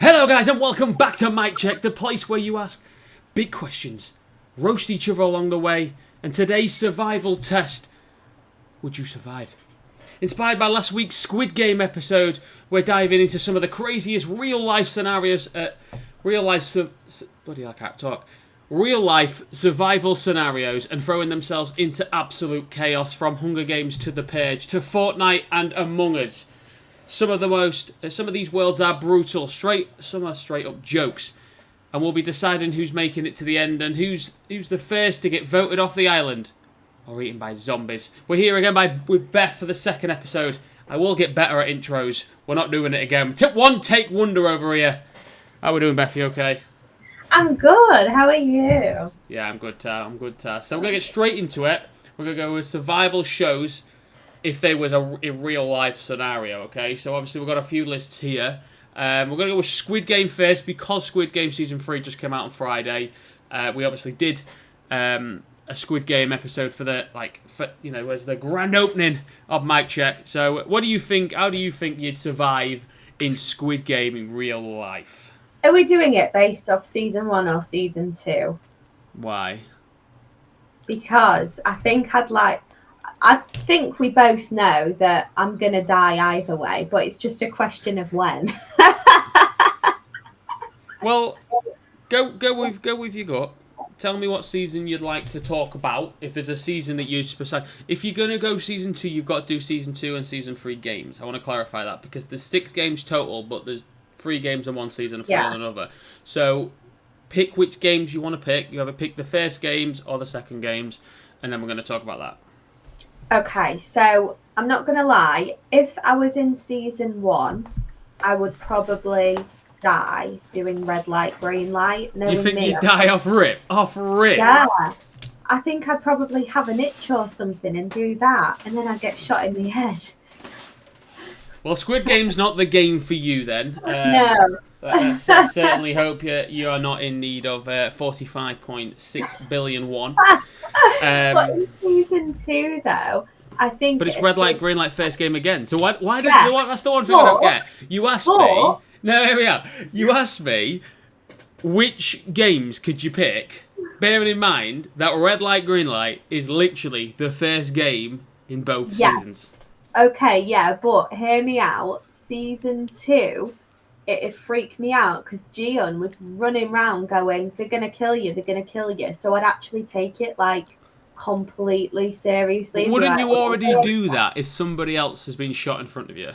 Hello guys and welcome back to Mic Check, the place where you ask big questions, roast each other along the way, and today's survival test, would you survive? Inspired by last week's Squid Game episode, we're diving into some of the craziest real life scenarios, real life survival scenarios and throwing themselves into absolute chaos, from Hunger Games to The Purge to Fortnite and Among Us. Some of these worlds are brutal, some are straight up jokes, and we'll be deciding who's making it to the end and who's the first to get voted off the island or eaten by zombies. We're here again with Beth for the second episode. I will get better at intros. We're not doing it again. Take wonder over here. How are we doing, Beth? You okay? I'm good. How are you? Yeah, I'm good. So we're gonna get straight into it. We're gonna go with survival shows if there was a real life scenario, okay? So obviously we've got a few lists here. We're going to go with Squid Game first because Squid Game Season 3 just came out on Friday. We obviously did a Squid Game episode for as the grand opening of Mic Check. So what do you think? How do you think you'd survive in Squid Game in real life? Are we doing it based off Season 1 or Season 2? Why? Because I think we both know that I'm going to die either way, but it's just a question of when. Well, go with your gut. Tell me what season you'd like to talk about. If there's a season that you specify. If you're going to go Season 2, you've got to do Season 2 and Season 3 games. I want to clarify that because there's 6 games total, but there's 3 games in one season and 3 in another. So pick which games you want to pick. You either pick the first games or the second games, and then we're going to talk about that. Okay, so I'm not going to lie. If I was in Season 1, I would probably die doing red light, green light. You think you'd die off rip? Yeah. I think I'd probably have an itch or something and do that, and then I'd get shot in the head. Well, Squid Game's not the game for you then. No. I certainly hope you are not in need of 45.6 billion won. But in Season 2, though, I think... But it's red light, green light, first game again. So why don't you know what? That's the one thing I don't get. You asked me... No, here we are. You asked me which games could you pick, bearing in mind that red light, green light is literally the first game in both seasons. Okay, yeah, but hear me out. Season 2... It freaked me out because Jiyeon was running around going, they're going to kill you. So I'd actually take it completely seriously. Wouldn't you already do that if somebody else has been shot in front of you?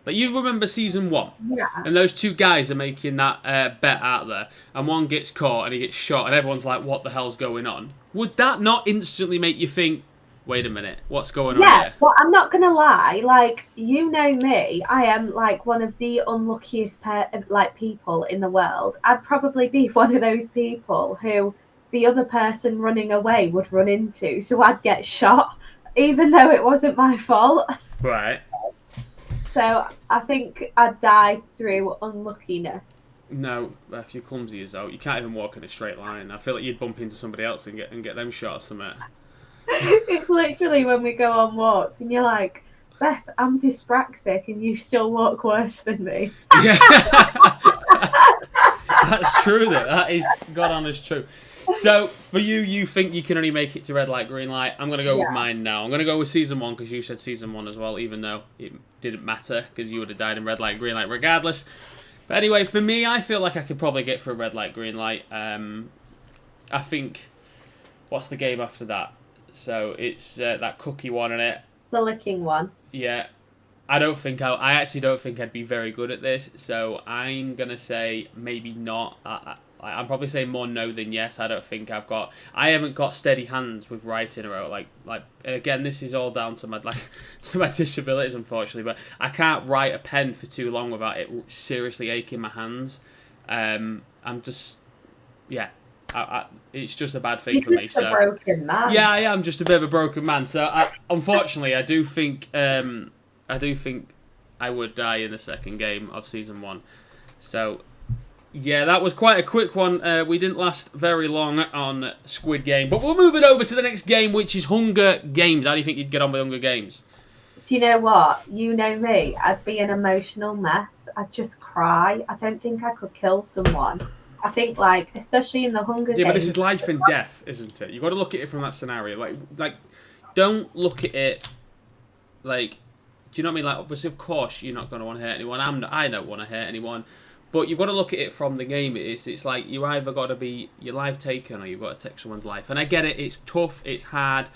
Like, you remember Season 1? Yeah. And those 2 guys are making that bet out there, and one gets caught and he gets shot, and everyone's like, what the hell's going on? Would that not instantly make you think, wait a minute, what's going on here? Yeah, but I'm not going to lie. You know me, I am one of the unluckiest people in the world. I'd probably be one of those people who the other person running away would run into, so I'd get shot, even though it wasn't my fault. Right. So I think I'd die through unluckiness. No, if you're clumsy as though, you can't even walk in a straight line. I feel like you'd bump into somebody else and get them shot or something. It's literally when we go on walks and you're like, Beth, I'm dyspraxic and you still walk worse than me. Yeah. That's true, though. That is God honest true. So, for you think you can only make it to red light, green light. I'm going to go with mine now. I'm going to go with Season 1 because you said Season 1 as well, even though it didn't matter because you would have died in red light, green light regardless. But anyway, for me, I feel like I could probably get through red light, green light. I think, what's the game after that? So it's that cookie one, isn't it? The licking one. Yeah. I actually don't think I'd be very good at this. So I'm going to say maybe not. I'm probably saying more no than yes. I haven't got steady hands with writing or and again, this is all down to my to my disabilities, unfortunately, but I can't write a pen for too long without it seriously aching my hands. I'm just, yeah. It's just a bad thing for me. You're just a broken man. Yeah, I am just a bit of a broken man. So, unfortunately, I do think I would die in the second game of Season 1. So, yeah, that was quite a quick one. We didn't last very long on Squid Game. But we're moving over to the next game, which is Hunger Games. How do you think you'd get on with Hunger Games? Do you know what? You know me. I'd be an emotional mess. I'd just cry. I don't think I could kill someone. I think, like, especially in the Hunger Yeah, but this Games. is life and death, isn't it? You've got to look at it from that scenario. Like, don't look at it like, do you know what I mean? Like, obviously, of course, you're not going to want to hurt anyone. I don't want to hurt anyone. But you've got to look at it from the game. It's like you either got to be your life taken or you've got to take someone's life. And I get it. It's tough. It's hard.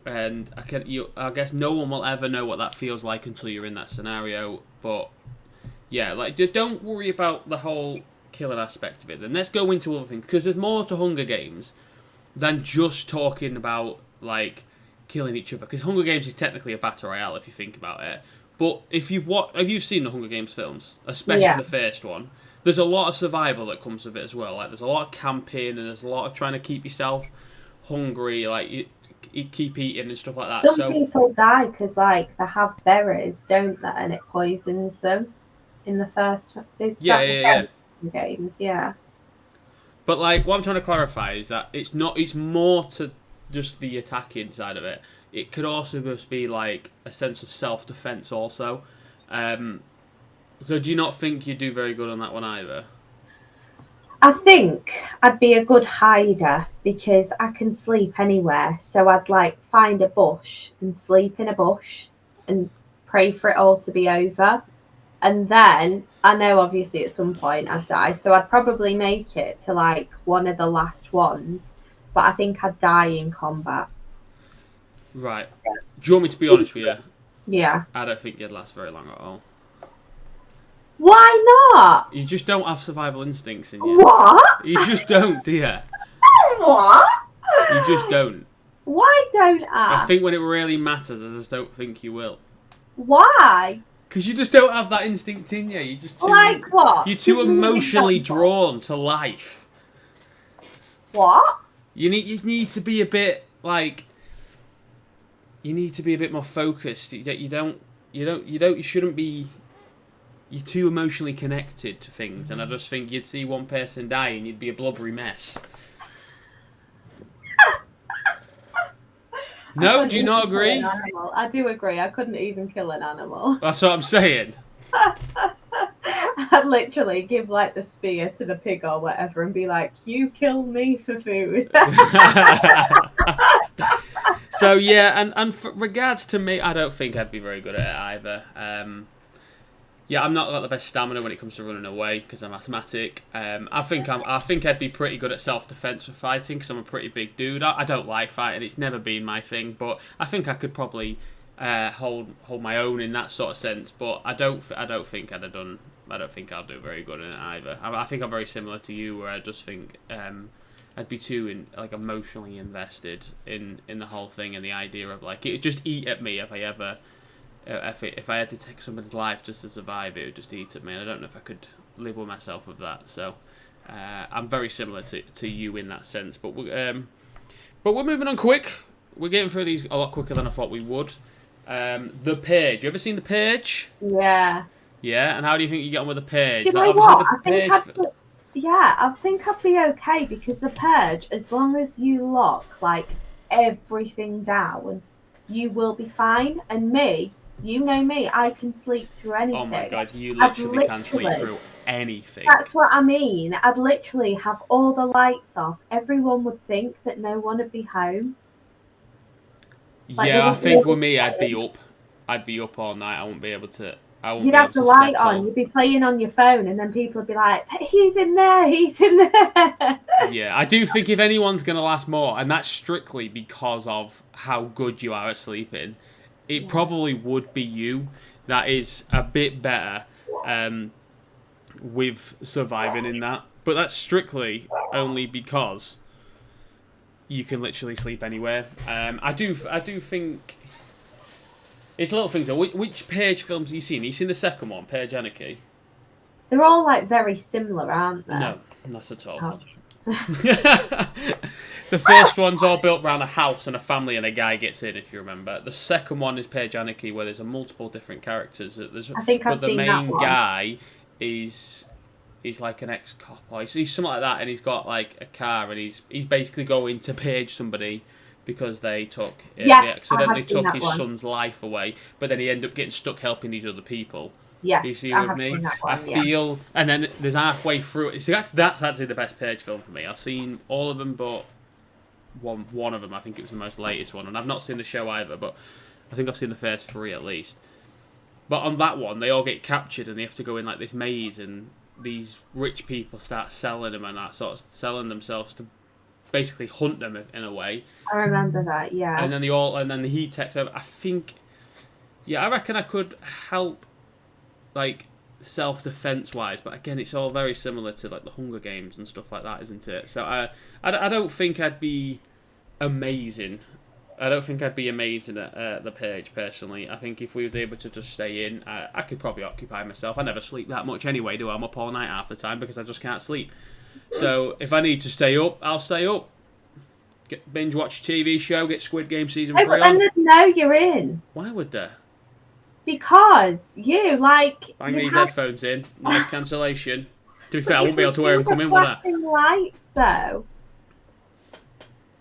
And I guess no one will ever know what that feels like until you're in that scenario. But yeah, like, don't worry about the whole killing aspect of it. Then let's go into other things, because there's more to Hunger Games than just talking about, like, killing each other. Because Hunger Games is technically a battle royale if you think about it. But if have you seen the Hunger Games films, especially the first one? There's a lot of survival that comes with it as well. Like, there's a lot of camping and there's a lot of trying to keep yourself hungry. Like, you keep eating and stuff like that. Some people die because, like, they have berries, don't they? And it poisons them in the first. Games, yeah. But, like, what I'm trying to clarify is that it's more to just the attacking side of it. It could also just be, like, a sense of self-defense also. So do you not think you do very good on that one either? I think I'd be a good hider because I can sleep anywhere. So I'd, like, find a bush and sleep in a bush and pray for it all to be over. And then I know obviously at some point I'd die. So I'd probably make it to, like, one of the last ones. But I think I'd die in combat. Right. Do you want me to be honest with you? Yeah. I don't think you'd last very long at all. Why not? You just don't have survival instincts in you. What? You just don't, do you? What? You just don't. Why don't I? I think when it really matters, I just don't think you will. Why? Because you just don't have that instinct in you. You're just too, like what? You're too emotionally drawn to life. What? You need to be a bit, like, you need to be a bit more focused. You shouldn't be. You're too emotionally connected to things, and I just think you'd see one person die and you'd be a blubbery mess. No, do you not agree? I do agree. I couldn't even kill an animal. That's what I'm saying. I'd literally give, like, the spear to the pig or whatever and be like, you kill me for food. So yeah, and for regards to me, I don't think I'd be very good at it either. Yeah, I'm not got the best stamina when it comes to running away because I'm asthmatic. I think I'd be pretty good at self-defense for fighting because I'm a pretty big dude. I don't like fighting; it's never been my thing. But I think I could probably hold my own in that sort of sense. But I don't think I'd have done. I don't think I'll do very good in it either. I think I'm very similar to you, where I just think I'd be too emotionally invested in the whole thing and the idea of, like, it'd just eat at me if I ever. If I had to take somebody's life just to survive, it would just eat at me. And I don't know if I could live with myself with that. So I'm very similar to you in that sense. But we're moving on quick. We're getting through these a lot quicker than I thought we would. The Purge. You ever seen The Purge? Yeah. Yeah, and how do you think you get on with The Purge? Do you know what? I think I'd be okay because The Purge, as long as you lock, like, everything down, you will be fine. And me, you know me, I can sleep through anything. Oh my god, you literally can sleep through anything. That's what I mean. I'd literally have all the lights off. Everyone would think that no one would be home. Like, yeah, I think with me, I'd be up all night. I wouldn't be able to. You'd have the light on. You'd be playing on your phone, and then people would be like, "He's in there. He's in there." Yeah, I do think if anyone's gonna last more, and that's strictly because of how good you are at sleeping, it probably would be you. That is a bit better with surviving in that, but that's strictly only because you can literally sleep anywhere. I do think it's little things. Which Purge films have you seen? Have you seen the second one, Purge Anarchy? They're all, like, very similar, aren't they? No, not at all. Oh. The first one's all built around a house and a family, and a guy gets in, if you remember. The second one is Purge Anarchy, where there's multiple different characters. I think I've seen that one. But the main guy is like an ex-cop, or he's something like that, and he's got, like, a car, and he's basically going to purge somebody because they took Yes, they accidentally I have seen took that his one. son's life away, but then he ended up getting stuck helping these other people. Yes, You see I with have me? seen that one, I feel, and then there's halfway through it. See, that's actually the best Page film for me. I've seen all of them, but one of them, I think it was the most latest one, and I've not seen the show either, but I think I've seen the first 3 at least. But on that one, they all get captured and they have to go in like this maze, and these rich people start selling them and that sort of selling themselves to basically hunt them in a way. I remember that, yeah. And then he takes over. I think, yeah, I reckon I could help, like self-defense wise, but again, it's all very similar to like the Hunger Games and stuff like that, isn't it? So I don't think I'd be amazing. I don't think I'd be amazing at the Page, personally. I think if we was able to just stay in, I could probably occupy myself. I never sleep that much anyway, do I? I'm up all night half the time because I just can't sleep. So if I need to stay up, I'll stay up. Binge watch TV show, get Squid Game season 3 but then on. there's no you're in. Why would there? Because you, like... Bang you these have headphones in. Noise cancellation. To be fair, I won't be able to wear them coming, will I? flashing lights, though.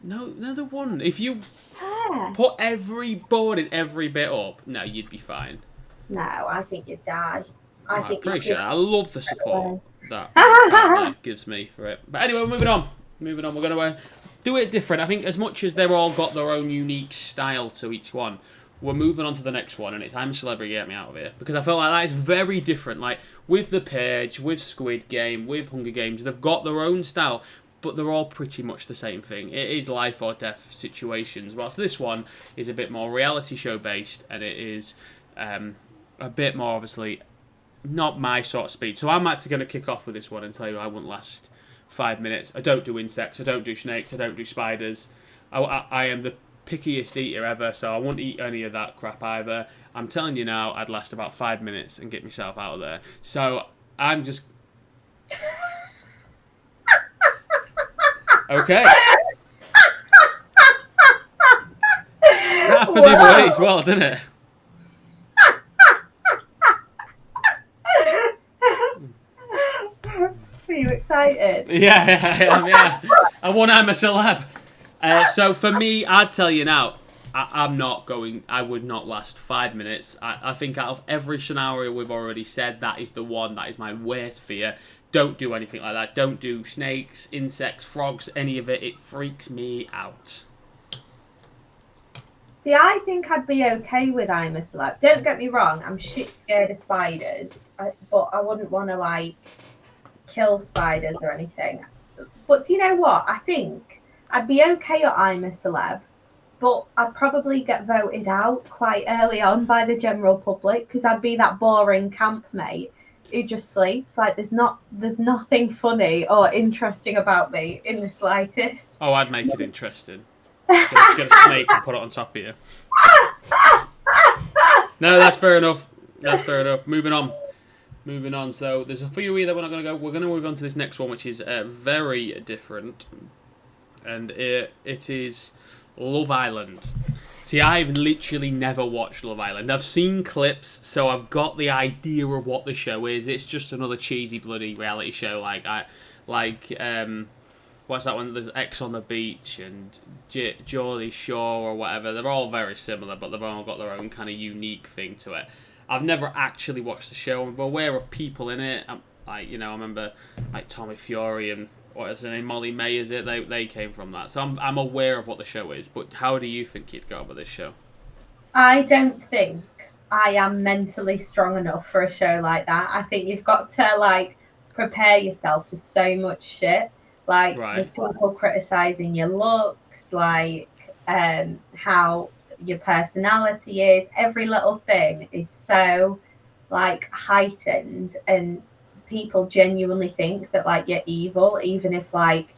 No, they wouldn't. If you Yeah. put every board and every bit up, no, you'd be fine. No, I think you'd die. I I think appreciate it. I love the support that gives me for it. But anyway, moving on. We're going to do it different. I think as much as they've all got their own unique style to each one, we're moving on to the next one, and it's I'm a Celebrity, Get Me Out of Here. Because I feel like that is very different. Like, with The Page, with Squid Game, with Hunger Games, they've got their own style, but they're all pretty much the same thing. It is life or death situations, whilst this one is a bit more reality show based, and it is a bit more, obviously, not my sort of speed. So I'm actually going to kick off with this one and tell you I wouldn't last 5 minutes. I don't do insects, I don't do snakes, I don't do spiders. I am the pickiest eater ever, so I won't eat any of that crap either. I'm telling you now, I'd last about 5 minutes and get myself out of there. So I'm just... Okay. That happened the other way as well, didn't it? Are you excited? Yeah, I am, yeah. I won I'm a Celeb. So for me, I'd tell you now, I would not last 5 minutes. I think out of every scenario we've already said, that is the one that is my worst fear. Don't do anything like that. Don't do snakes, insects, frogs, any of it. It freaks me out. See, I think I'd be okay with I'm a Celeb. Don't get me wrong, I'm shit scared of spiders, but I wouldn't want to, like, kill spiders or anything. But do you know what? I think I'd be okay at I'm a Celeb, but I'd probably get voted out quite early on by the general public because I'd be that boring campmate who just sleeps. Like, there's nothing funny or interesting about me in the slightest. Oh, I'd make it interesting. Get a snake and put it on top of you. No, that's fair enough. Moving on. So there's a few that we're not going to go. We're going to move on to this next one, which is very different. And it is Love Island. See, I've literally never watched Love Island. I've seen clips, so I've got the idea of what the show is. It's just another cheesy bloody reality show what's that one? There's X on the Beach and Geordie Shore or whatever. They're all very similar, but they've all got their own kind of unique thing to it. I've never actually watched the show. I'm aware of people in it. I remember like Tommy Fury and what is her name, Molly May, is it? They came from that. So I'm aware of what the show is. But how do you think you'd go with this show? I don't think I am mentally strong enough for a show like that. I think you've got to, like, prepare yourself for so much shit. Like, Right. There's people criticising your looks, like how your personality is. Every little thing is so, like, heightened, and people genuinely think that, like, you're evil, even if, like,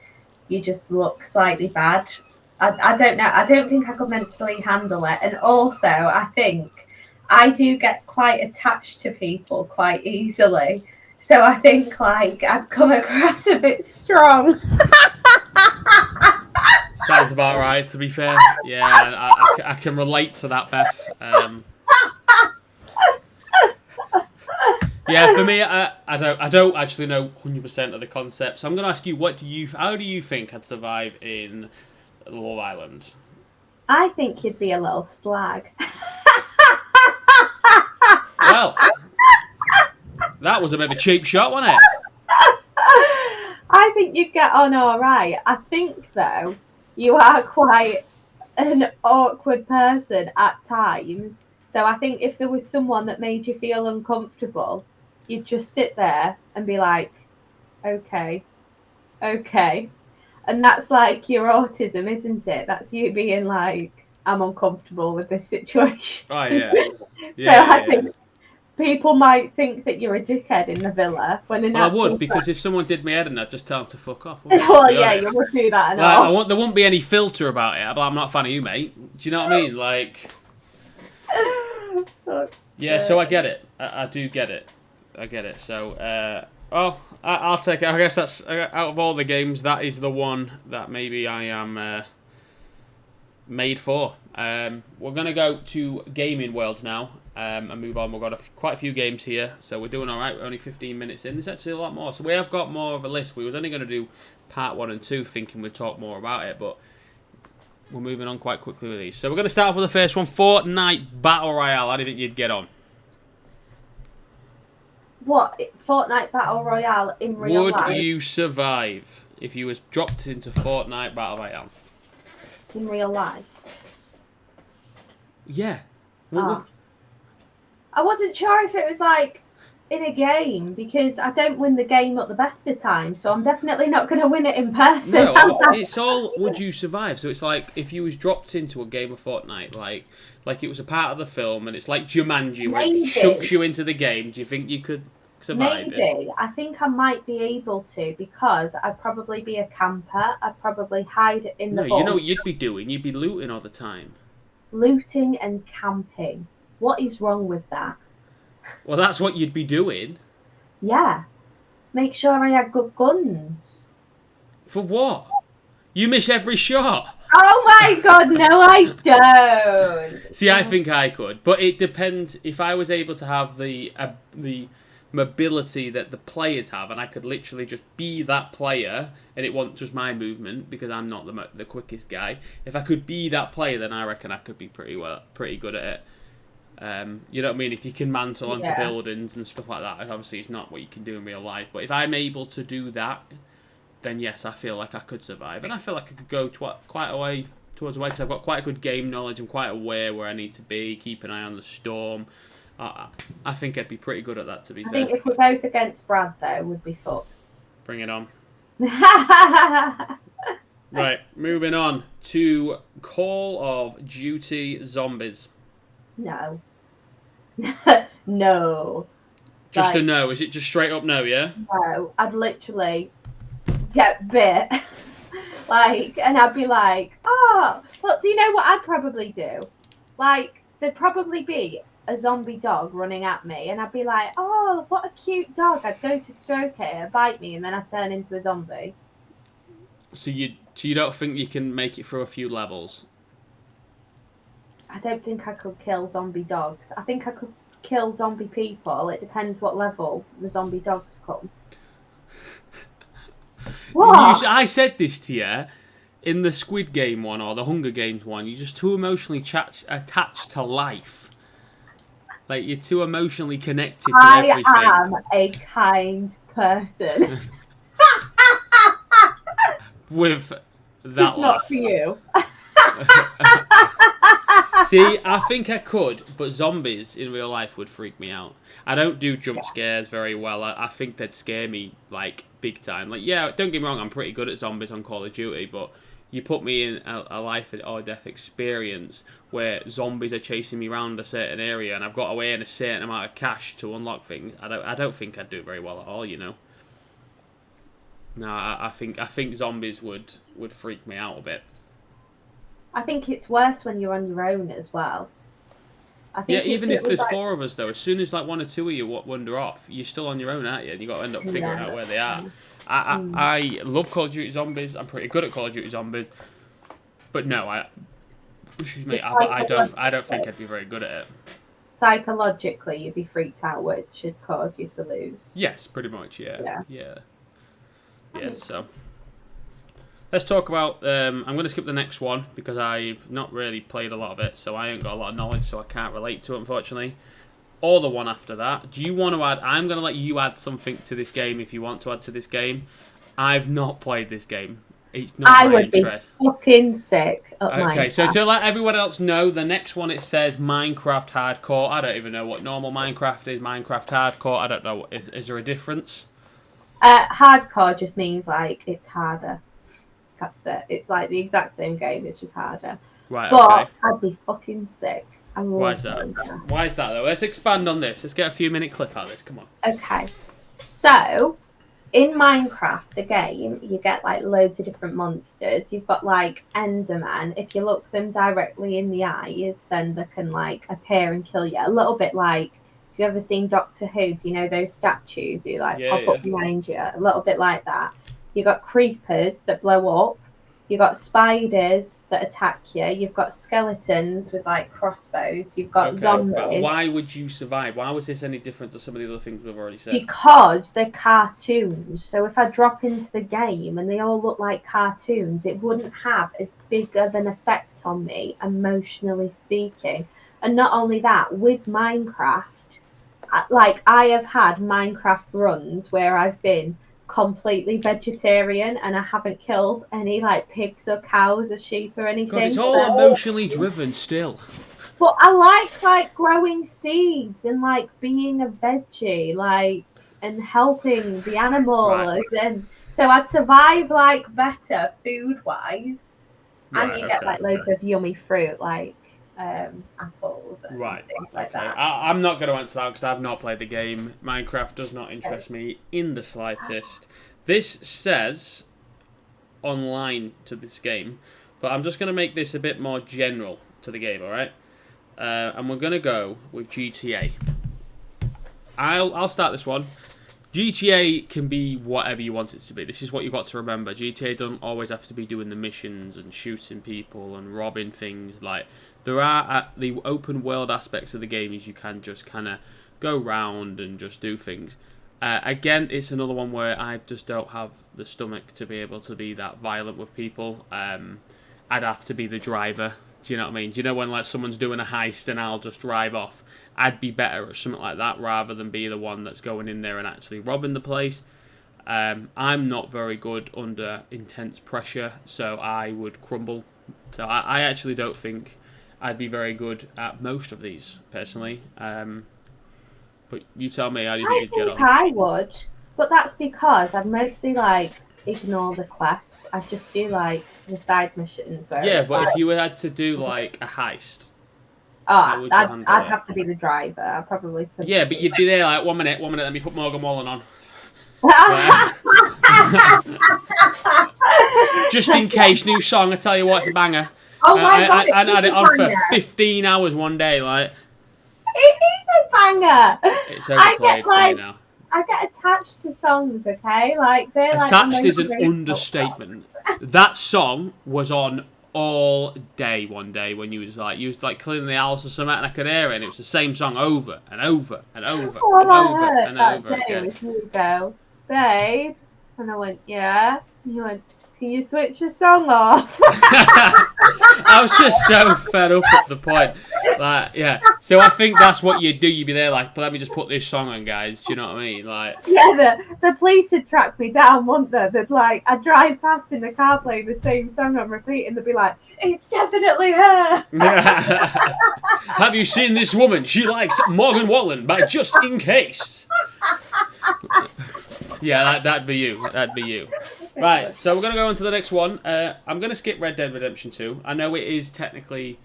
you just look slightly bad. I don't know. I don't think I could mentally handle it. And also, I think I do get quite attached to people quite easily. So I think, like, I'd come across a bit strong. Sounds about right, to be fair. Yeah, I can relate to that, Beth. Yeah, for me, I don't actually know 100% of the concept. So I'm going to ask you, how do you think I'd survive in Love Island? I think you'd be a little slag. Well, that was a bit of a cheap shot, wasn't it? I think you'd get on all right. I think, though, you are quite an awkward person at times. So I think if there was someone that made you feel uncomfortable, you'd just sit there and be like, okay, okay. And that's like your autism, isn't it? That's you being like, I'm uncomfortable with this situation. Oh, yeah. I think people might think that you're a dickhead in the villa when in Well, I would, because if someone did me head in, I'd just tell them to fuck off. Well, yeah, you would do that. There wouldn't be any filter about it. But I'm not a fan of you, mate. Do you know what I mean? Like, yeah. So I get it. I do get it. I get it. So, I'll take it. I guess that's out of all the games, that is the one that maybe I am made for. We're gonna go to Gaming World now. And move on. We've got quite a few games here, so we're doing all right. We're only 15 minutes in. There's actually a lot more, so we have got more of a list. We was only going to do part 1 and 2, thinking we'd talk more about it, but we're moving on quite quickly with these. So we're going to start off with the first one, Fortnite Battle Royale. How do you think you'd get on? What? Fortnite Battle Royale in real life? Would you survive if you was dropped into Fortnite Battle Royale? In real life? Yeah. I wasn't sure if it was like in a game, because I don't win the game at the best of times, so I'm definitely not going to win it in person. No, it's all would you survive. So it's like if you was dropped into a game of Fortnite, like it was a part of the film, and it's like Jumanji, where it chunks you into the game. Do you think you could survive Maybe. it? I think I might be able to, because I'd probably be a camper. I'd probably hide in the No, you know what you'd be doing? You'd be looting all the time. Looting and camping. What is wrong with that? Well, that's what you'd be doing. Yeah. Make sure I had good guns. For what? You miss every shot. Oh my god, no I don't. See, I think I could, but it depends. If I was able to have the mobility that the players have, and I could literally just be that player, and it wasn't just my movement, because I'm not the quickest guy. If I could be that player, then I reckon I could be pretty good at it. You know what I mean? If you can mantle onto buildings and stuff like that, obviously it's not what you can do in real life. But if I'm able to do that, then yes, I feel like I could survive. And I feel like I could go quite a way towards the way, because I've got quite a good game knowledge. I'm quite aware where I need to be, keep an eye on the storm. I think I'd be pretty good at that, to be fair. I think if we're both against Brad, though, we'd be fucked. Bring it on. Right, moving on to Call of Duty Zombies. No. No. Just a no. Is it just straight up no, yeah? No. I'd literally get bit. And I'd be like, oh, well, do you know what I'd probably do? Like, there'd probably be a zombie dog running at me, and I'd be like, oh, what a cute dog. I'd go to stroke it, it'd bite me, and then I'd turn into a zombie. So you don't think you can make it through a few levels? I don't think I could kill zombie dogs. I think I could kill zombie people. It depends what level the zombie dogs come. What? I said this to you in the Squid Game one or the Hunger Games one. You're just too emotionally attached to life. Like, you're too emotionally connected to everything. I am a kind person. With that Just not for you. See, I think I could, but zombies in real life would freak me out. I don't do jump scares very well. I think they'd scare me, like, big time. Like, yeah, don't get me wrong, I'm pretty good at zombies on Call of Duty, but you put me in a life or death experience where zombies are chasing me around a certain area and I've got to earn a certain amount of cash to unlock things. I don't think I'd do very well at all, you know. No, I think zombies would freak me out a bit. I think it's worse when you're on your own as well. I think even if there's four of us, though, as soon as like one or two of you wander off, you're still on your own, aren't you? And you've got to end up figuring out where they are. I love Call of Duty Zombies. I'm pretty good at Call of Duty Zombies. But no, I don't think I'd be very good at it. Psychologically, you'd be freaked out, which should cause you to lose. Yes, pretty much, yeah. So Let's talk about. I'm going to skip the next one because I've not really played a lot of it, so I ain't got a lot of knowledge, so I can't relate to it, unfortunately. Or the one after that. Do you want to add? I'm going to let you add something to this game if you want to add to this game. I've not played this game. It's not I my would interest. be fucking sick of Okay, so Minecraft. to let everyone else know, the next one it says Minecraft Hardcore. I don't even know what normal Minecraft is. Minecraft Hardcore. I don't know. Is there a difference? Hardcore just means like it's harder. That's it. It's like the exact same game. It's just harder. Right. But Okay. I'd be fucking sick. I Why love is that? Minecraft. Why is that though? Let's expand on this. Let's get a few minute clip out of this. Come on. Okay. So, in Minecraft, the game, you get like loads of different monsters. You've got like Enderman. If you look them directly in the eyes, then they can like appear and kill you. A little bit like, if you ever seen Doctor Who, do you know those statues who like Yeah, pop up behind you? A little bit like that. You got creepers that blow up. You got spiders that attack you. You've got skeletons with like crossbows. You've got Okay, zombies. but why would you survive? Why was this any different to some of the other things we've already said? Because they're cartoons. So if I drop into the game and they all look like cartoons, it wouldn't have as big of an effect on me, emotionally speaking. And not only that, with Minecraft, like I have had Minecraft runs where I've been completely vegetarian and I haven't killed any like pigs or cows or sheep or anything. God, it's all emotionally driven still. But I like growing seeds and like being a veggie, like and helping the animals, Right. and so I'd survive like better food wise, and Right, you get okay, like loads okay. of yummy fruit like apples and Right. things like Okay. that. I'm not going to answer that because I've not played the game. Minecraft does not interest me in the slightest. This says online to this game, but I'm just going to make this a bit more general to the game, alright? And we're going to go with GTA. I'll start this one. GTA can be whatever you want it to be. This is what you've got to remember. GTA doesn't always have to be doing the missions and shooting people and robbing things. Like, there are the open world aspects of the game is you can just kind of go round and just do things. Again, it's another one where I just don't have the stomach to be able to be that violent with people. I'd have to be the driver. Do you know what I mean? Do you know when like someone's doing a heist and I'll just drive off? I'd be better at something like that rather than be the one that's going in there and actually robbing the place. I'm not very good under intense pressure, so I would crumble. So I actually don't think I'd be very good at most of these, personally. But you tell me, how do you think I you'd get think on? I would, but that's because I'd mostly like ignore the quests. I just do like the side missions where Yeah, it's but like, if you had to do like a heist, oh, would you handle I'd it? have to be the driver. I'd probably. Yeah, but you'd be there like 1 minute, let me put Morgan Wallen on. Just in case, new song, I tell you what, it's a banger. Oh my god! I had it on for banger. 15 hours one day, like. It is a banger. It's overplayed for me now. I get attached to songs, okay? Like they're like Attached is an emotional understatement. That song was on all day one day when you was like cleaning the house or something, and I could hear it, and it was the same song over and over and over All and I over heard and that over day again. was you go, babe, and I went, yeah. And you went, can you switch the song off? I was just so fed up at the point. Like, yeah. So I think that's what you'd do. You'd be there like, let me just put this song on, guys. Do you know what I mean? Like, Yeah, the police would track me down, wouldn't they? They'd like, I'd drive past in the car playing the same song on repeat, and they'd be like, it's definitely her. have you seen this woman? She likes Morgan Wallen, but just in case. Yeah, that'd be you. That'd be you. Right, so we're going to go on to the next one. I'm going to skip Red Dead Redemption 2. I know it is technically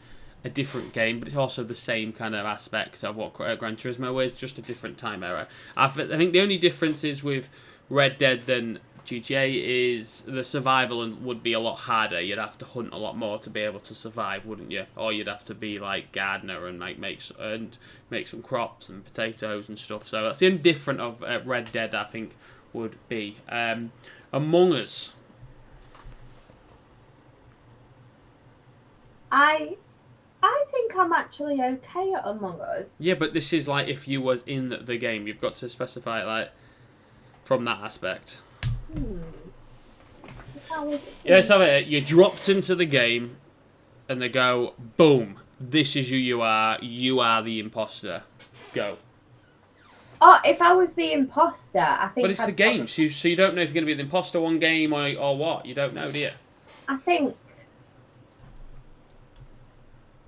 a different game, but it's also the same kind of aspect of what Gran Turismo is, just a different time era. I think the only difference is with Red Dead than GTA is the survival would be a lot harder. You'd have to hunt a lot more to be able to survive, wouldn't you? Or you'd have to be like gardener and make some crops and potatoes and stuff. So that's the only difference of Red Dead, I think, would be. Among Us. I think I'm actually okay at Among Us. Yeah, but this is like if you was in the game. You've got to specify it like from that aspect. Yeah, let's have it. You're dropped into the game, and they go, boom, this is who you are. You are the imposter. Go. Oh, if I was the imposter, I think. But it's the game, so you don't know if you're going to be the imposter one game or what. You don't know, do you? I think.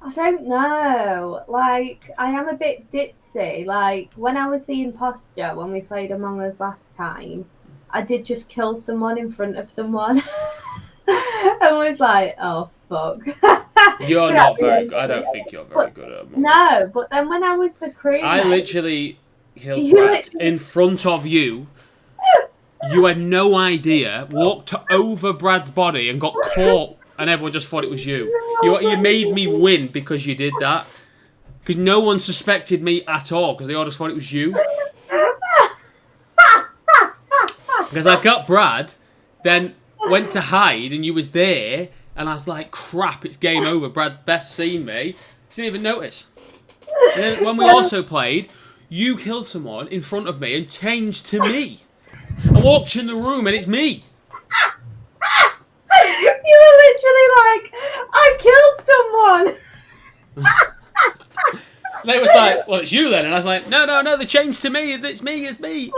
I don't know. Like, I am a bit ditzy. Like, when I was the imposter, when we played Among Us last time, I did just kill someone in front of someone. And was like, oh, fuck. You're not very good. I don't think you're very good at Among Us. No, but then when I was the crewmate... I literally killed Brad in front of you. You had no idea. Walked over Brad's body and got caught, and everyone just thought it was you. You made me win because you did that. Because no one suspected me at all, because they all just thought it was you. Because I got Brad, then went to hide, and you was there, and I was like, crap, it's game over. Beth's seen me. She didn't even notice. And then when we also played, you killed someone in front of me and changed to me. I walked in the room and it's me. You were literally like, I killed someone. And they was like, well, it's you then. And I was like, no, they changed to me. It's me.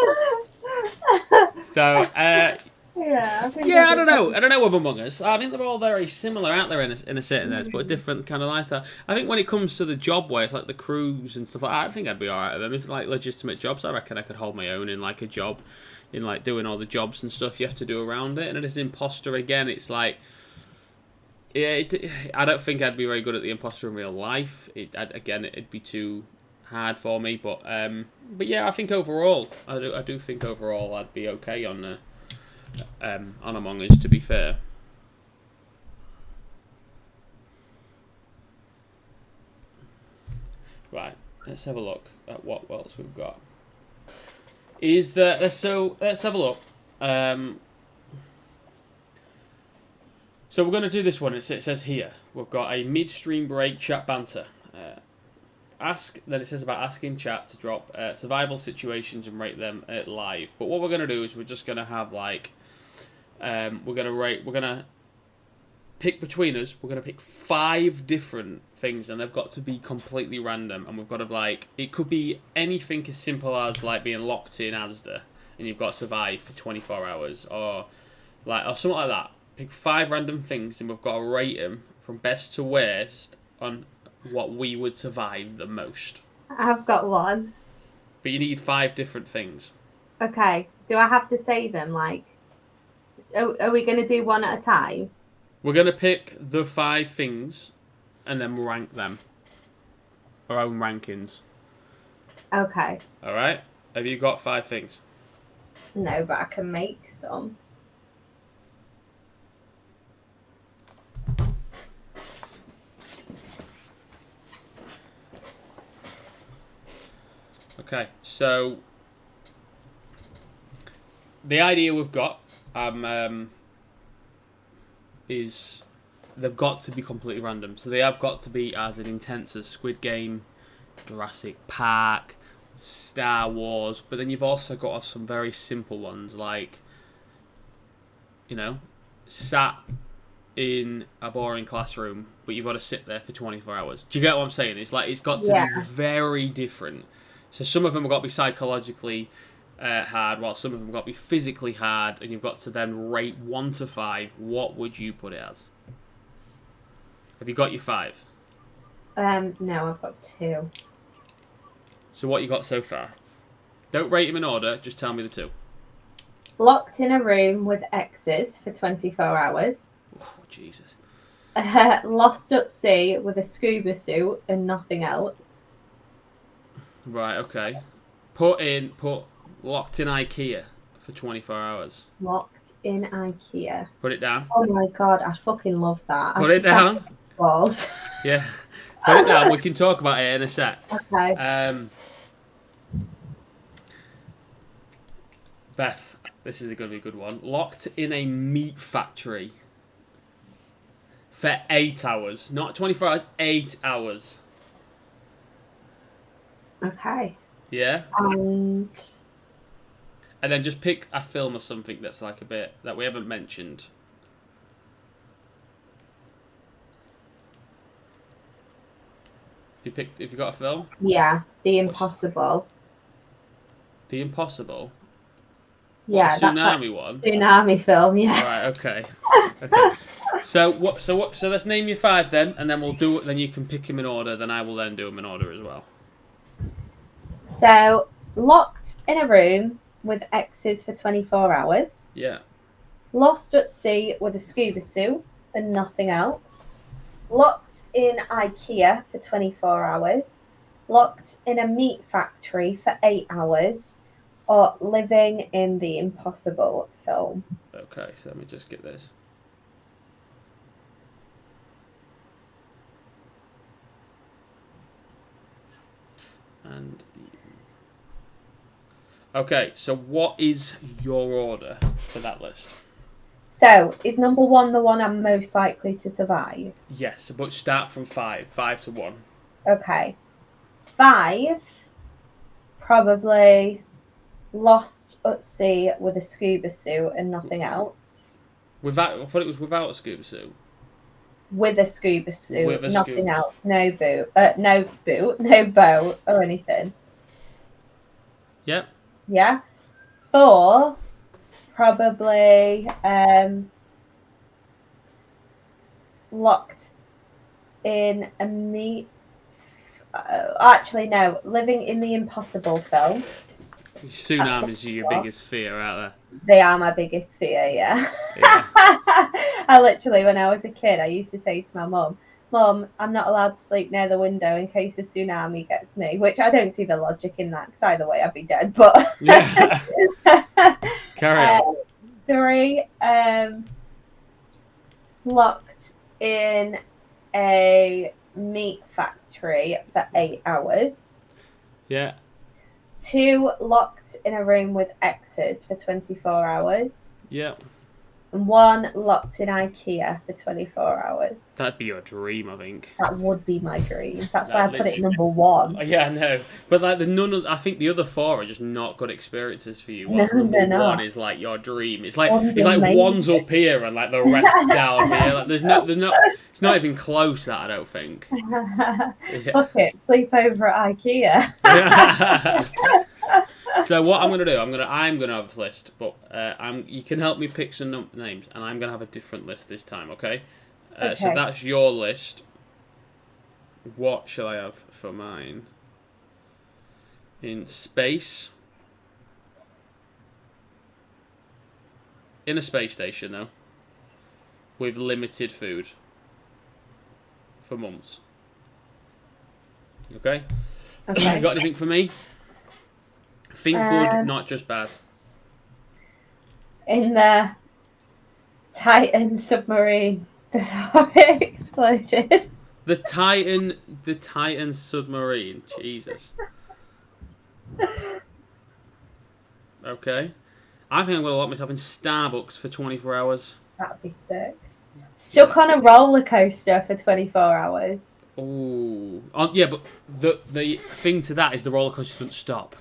So, yeah, I don't know. I don't know with Among Us. I think they're all very similar out there in a certain sense, but a different kind of lifestyle. I think when it comes to the job where it's like the crews and stuff like that, I think I'd be alright with them. If like legitimate jobs, I reckon I could hold my own in like a job, in like doing all the jobs and stuff you have to do around it. And as an imposter again, it's like, yeah, I don't think I'd be very good at the imposter in real life. It'd be too hard for me. But yeah, I think overall, I do think overall I'd be okay on Among Us, to be fair. Right, let's have a look at what else we've got. Let's have a look. So we're going to do this one. It says here we've got a midstream break chat banter. Then it says about asking chat to drop survival situations and rate them live. But what we're going to do is we're just going to have like we're going to pick between us. We're going to pick 5 different things, and they've got to be completely random. And we've got to like, it could be anything as simple as like being locked in Asda and you've got to survive for 24 hours, or something like that. Pick 5 random things, and we've got to rate them from best to worst on what we would survive the most. I've got one. But you need 5 different things. Okay. Do I have to say them? Like, are we going to do one at a time? We're going to pick the 5 things and then rank them. Our own rankings. Okay. Alright? Have you got 5 things? No, but I can make some. Okay, so the idea we've got is they've got to be completely random. So they have got to be as intense as Squid Game, Jurassic Park, Star Wars, but then you've also got some very simple ones like, sat in a boring classroom, but you've got to sit there for 24 hours. Do you get what I'm saying? It's like, it's got to be very different. So some of them have got to be psychologically hard, while some of them have got to be physically hard, and you've got to then rate 1 to 5. What would you put it as? Have you got your 5? No, I've got 2. So what you got so far? Don't rate them in order, just tell me the 2. Locked in a room with exes for 24 hours. Oh, Jesus. Lost at sea with a scuba suit and nothing else. Right, okay. Put locked in IKEA for 24 hours. Locked in IKEA. Put it down. Oh my god, I fucking love that. Put it down. Balls. Yeah. Put it down. We can talk about it in a sec. Okay. Beth, this is going to be a good one. Locked in a meat factory for 8 hours. Not 24 hours, 8 hours. Okay. Yeah? And then just pick a film or something that's like a bit that we haven't mentioned. If you got a film? Yeah, The What's Impossible. The Impossible? What, the Yeah, that's like tsunami one? tsunami film. Yeah. Right. Okay. Okay. So what? So what? So let's name your 5 then, and then we'll do it. Then you can pick them in order. Then I will then do them in order as well. So locked in a room with exes for 24 hours. Yeah. Lost at sea with a scuba suit and nothing else. Locked in IKEA for 24 hours. Locked in a meat factory for 8 hours. Or living in the Impossible film. Okay. So let me just get this. And okay. So what is your order for that list? So, is number 1 the one I'm most likely to survive? Yes, but start from 5. 5 to 1. Okay. 5, probably lost at sea with a scuba suit and nothing else. Without, I thought it was without a scuba suit. With a scuba suit, With a nothing scuba. else. No boot, no boat or anything. Yep. Yeah. 4, probably locked in a meat. Actually, no. Living in the Impossible film. Tsunamis are your biggest fear out there. They are my biggest fear, yeah. Yeah. I literally, when I was a kid, I used to say to my mum, Mum, I'm not allowed to sleep near the window in case a tsunami gets me, which I don't see the logic in that, because either way I'd be dead, but... Yeah. Carry on. 3, locked in a meat factory for 8 hours. Yeah. 2, locked in a room with exes for 24 hours. Yeah. And 1, locked in IKEA for 24 hours. That'd be your dream, I think. That would be my dream. That's That why I put it number 1. Yeah, I know. But like I think the other 4 are just not good experiences for you. No, Whilst number they're not. 1 is like your dream. It's like One's it's like amazing. one's up here and like the rest down here. Like there's no, it's not even close that I don't think. Yeah. Fuck it, sleep over at IKEA. So what I'm gonna do, I'm gonna have a list, but you can help me pick some names, and I'm gonna have a different list this time, okay? So Okay. that's your list. What shall I have for mine? In space. In a space station, though. With limited food. For months. Okay? Okay. You got anything for me? Think good, not just bad. In the Titan submarine before it exploded. The Titan submarine. Jesus. Okay. I think I'm going to lock myself in Starbucks for 24 hours. That'd be sick. Stuck on a roller coaster for 24 hours. Ooh. Oh, yeah, but the thing to that is the roller coaster doesn't stop.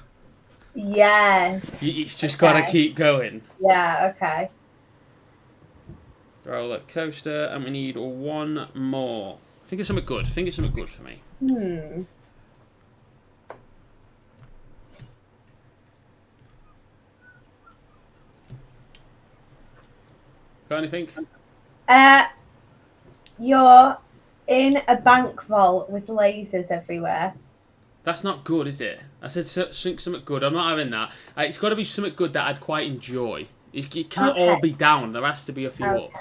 Yes. It's just got to keep going. Yeah, okay. Roller coaster, and we need 1 more. Think of something good. Think of something good for me. Got anything? You're in a bank vault with lasers everywhere. That's not good, is it? I said something good. I'm not having that. It's got to be something good that I'd quite enjoy. It can't all be down. There has to be a few ups.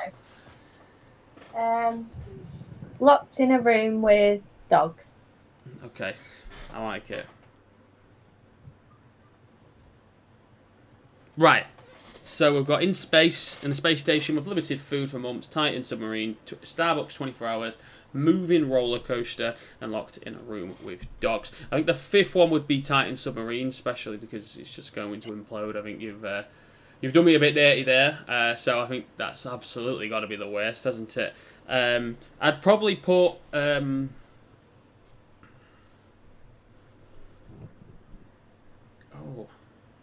Locked in a room with dogs. Okay, I like it. Right. So we've got in space, in the space station with limited food for months, Titan submarine, Starbucks 24 hours, moving roller coaster, and locked in a room with dogs. I think the 5th one would be Titan submarine, especially because it's just going to implode. I think you've done me a bit dirty there, so I think that's absolutely got to be the worst, hasn't it? I'd probably put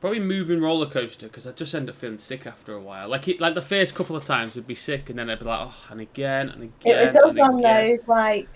probably moving roller coaster, because I just end up feeling sick after a while. Like the first couple of times would be sick, and then I'd be like, oh, and again, and again. It was all on those like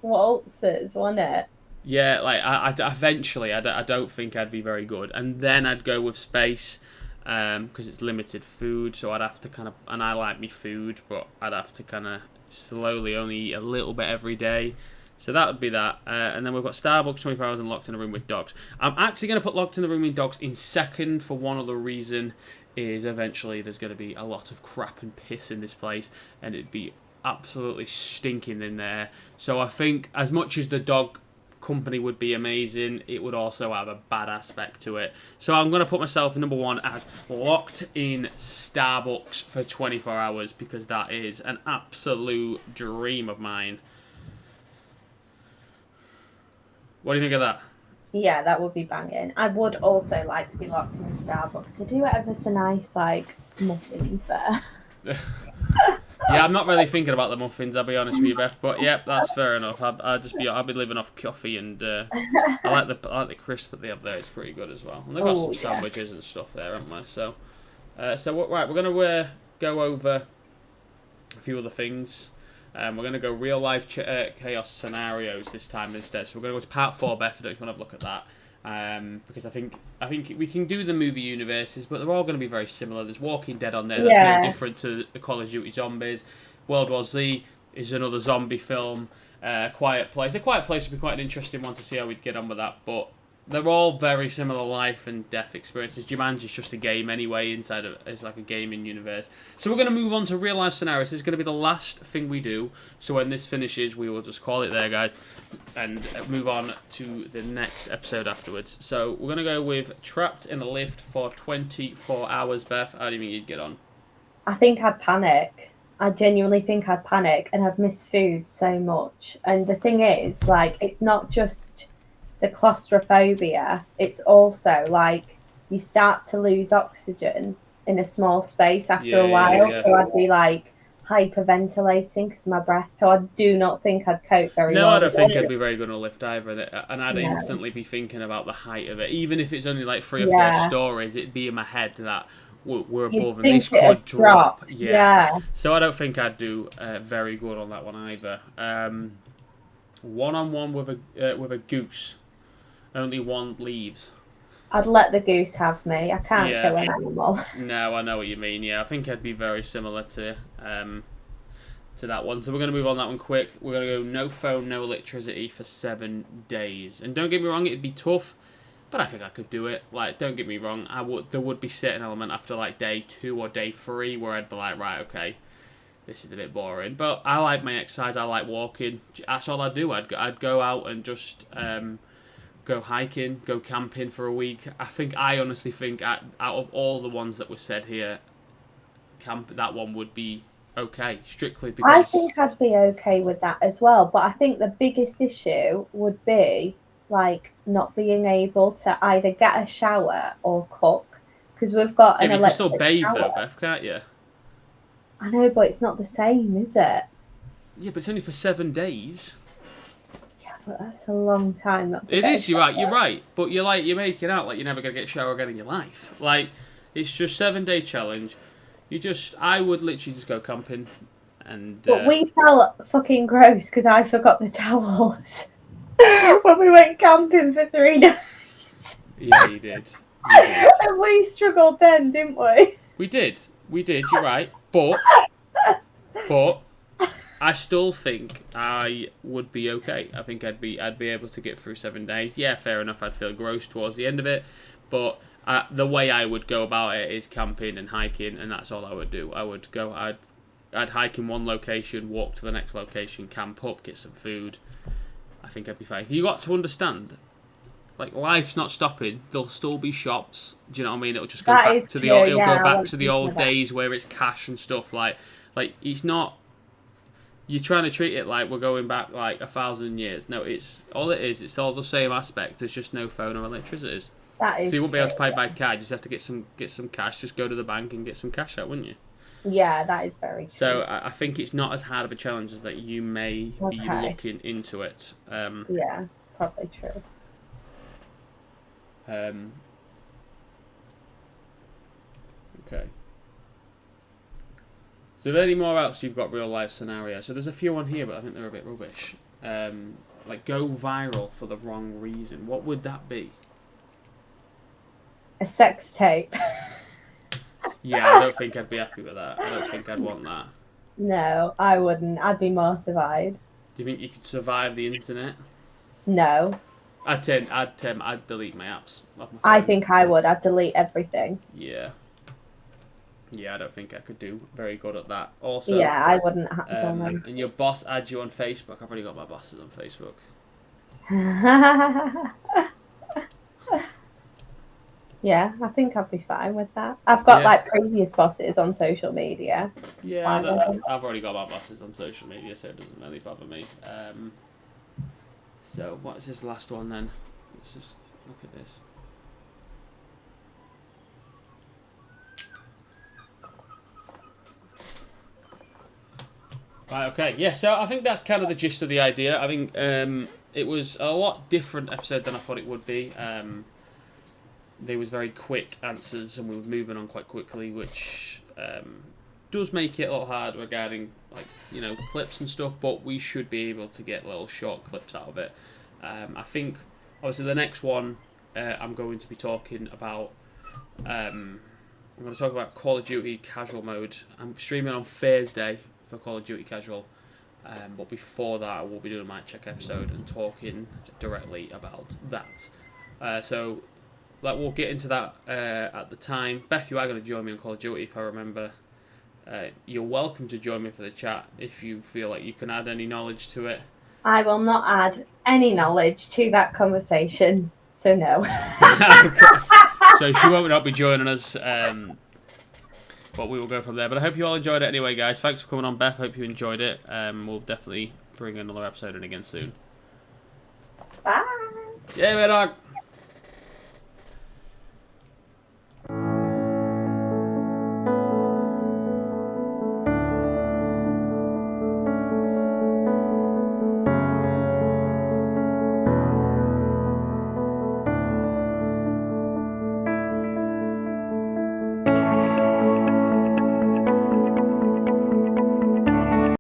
waltzes, wasn't it? Yeah, like eventually, I don't think I'd be very good, and then I'd go with space, because it's limited food. So I'd have to kind of, and I like me food, but I'd have to kind of slowly only eat a little bit every day. So that would be that, and then we've got Starbucks 24 hours and Locked in a Room with Dogs. I'm actually going to put Locked in a Room with Dogs in second for one other reason, is eventually there's going to be a lot of crap and piss in this place, and it'd be absolutely stinking in there. So I think as much as the dog company would be amazing, it would also have a bad aspect to it. So I'm going to put myself number one as Locked in Starbucks for 24 hours, because that is an absolute dream of mine. What do you think of that? Yeah, that would be banging. I would also like to be locked in Starbucks. They do ever so nice, like, muffins there. Yeah, I'm not really thinking about the muffins, I'll be honest with you, Beth. But yeah, that's fair enough. I'll be living off coffee, and I like the crisp that they have there. It's pretty good as well. And they've got some sandwiches and stuff there, haven't they? So, right, we're gonna go over a few other things. We're gonna go real life chaos scenarios this time instead. So we're gonna go to part 4, Beth. I don't want to have a look at that. Because I think we can do the movie universes, but they're all going to be very similar. There's Walking Dead on there. That's no different to the Call of Duty Zombies. World War Z is another zombie film. Quiet Place. A Quiet Place would be quite an interesting one to see how we'd get on with that. But they're all very similar life and death experiences. Jumanji's just a game anyway. It's like a gaming universe. So we're going to move on to real life scenarios. This is going to be the last thing we do. So when this finishes, we will just call it there, guys, and move on to the next episode afterwards. So we're going to go with trapped in a lift for 24 hours. Beth, how do you think you'd get on? I think I'd panic. I genuinely think I'd panic, and I'd miss food so much. And the thing is, like, it's not just the claustrophobia, it's also like you start to lose oxygen in a small space after a while. So I'd be like hyperventilating because of my breath. So I do not think I'd cope very well. No, I don't think I'd be very good on a lift either. And I'd instantly be thinking about the height of it. Even if it's only like 3 or 4 stories, it'd be in my head that we're above and this could drop. Yeah. So I don't think I'd do very good on that one either. One-on-one with a goose. Only one leaves. I'd let the goose have me. I can't kill an animal. No, I know what you mean. Yeah, I think I'd be very similar to that one. So we're going to move on that one quick. We're going to go no phone, no electricity for 7 days. And don't get me wrong, it'd be tough, but I think I could do it. Like, don't get me wrong, there would be certain element after like day 2 or day 3 where I'd be like, right, okay, this is a bit boring. But I like my exercise. I like walking. That's all I do. I'd go out and just go hiking, go camping for a week. I honestly think out of all the ones that were said here, that one would be okay, strictly because I think I'd be okay with that as well. But I think the biggest issue would be like not being able to either get a shower or cook, because we've got an electric shower. You can still bathe though, Beth, can't you? I know, but it's not the same, is it? Yeah, but it's only for 7 days. But that's a long time. It is. You're right. But you're making out like you're never gonna get a shower again in your life. Like, it's just 7-day challenge. I would literally just go camping, and. But we felt fucking gross because I forgot the towels when we went camping for 3 days. Yeah, you did. And we struggled then, didn't we? We did. You're right. But I still think I would be okay. I think I'd be able to get through 7 days. Yeah, fair enough. I'd feel gross towards the end of it, but the way I would go about it is camping and hiking, and that's all I would do. I'd hike in one location, walk to the next location, camp up, get some food. I think I'd be fine. You got to understand, like, life's not stopping. There'll still be shops. Do you know what I mean? It'll just go back to the old days where it's cash and stuff. Like it's not. You're trying to treat it like we're going back like 1,000 years. No, it's all the same aspect. There's just no phone or electricity. That is. So you won't be able to pay by card. You just have to get some cash. Just go to the bank and get some cash out, wouldn't you? Yeah, that is very true. So I think it's not as hard of a challenge as that you may be looking into it. Yeah, probably true. Okay. So, is there any more else you've got real life scenarios? So there's a few on here, but I think they're a bit rubbish. like go viral for the wrong reason, what would that be? A sex tape. Yeah, I don't think I'd be happy with that. I don't think I'd want that. No, I wouldn't. I'd be mortified. Do you think you could survive the internet? No. I'd delete my apps off my phone. I think I would. I'd delete everything. Yeah. Yeah, I don't think I could do very good at that. Also, Yeah, I wouldn't have done them. and your boss adds you on Facebook. I've already got my bosses on Facebook. Yeah, I think I'd be fine with that. I've got like previous bosses on social media. Yeah, I've already got my bosses on social media, so it doesn't really bother me. So what's this last one then? Let's just look at this. Right, okay. Yeah, so I think that's kind of the gist of the idea. I think it was a lot different episode than I thought it would be. There was very quick answers and we were moving on quite quickly, which does make it a lot hard regarding clips and stuff, but we should be able to get little short clips out of it. I think obviously the next one I'm going to be talking about I'm going to talk about Call of Duty Casual Mode. I'm streaming on Thursday for Call of Duty Casual, but before that I will be doing a Mic Check episode and talking directly about that. So we'll get into that at the time. Beth, you are going to join me on Call of Duty if I remember. You're welcome to join me for the chat if you feel like you can add any knowledge to it. I will not add any knowledge to that conversation, so no. So she won't not be joining us, but we will go from there. But I hope you all enjoyed it anyway, guys. Thanks for coming on, Beth. Hope you enjoyed it. We'll definitely bring another episode in again soon. Bye. Yeah, my dog.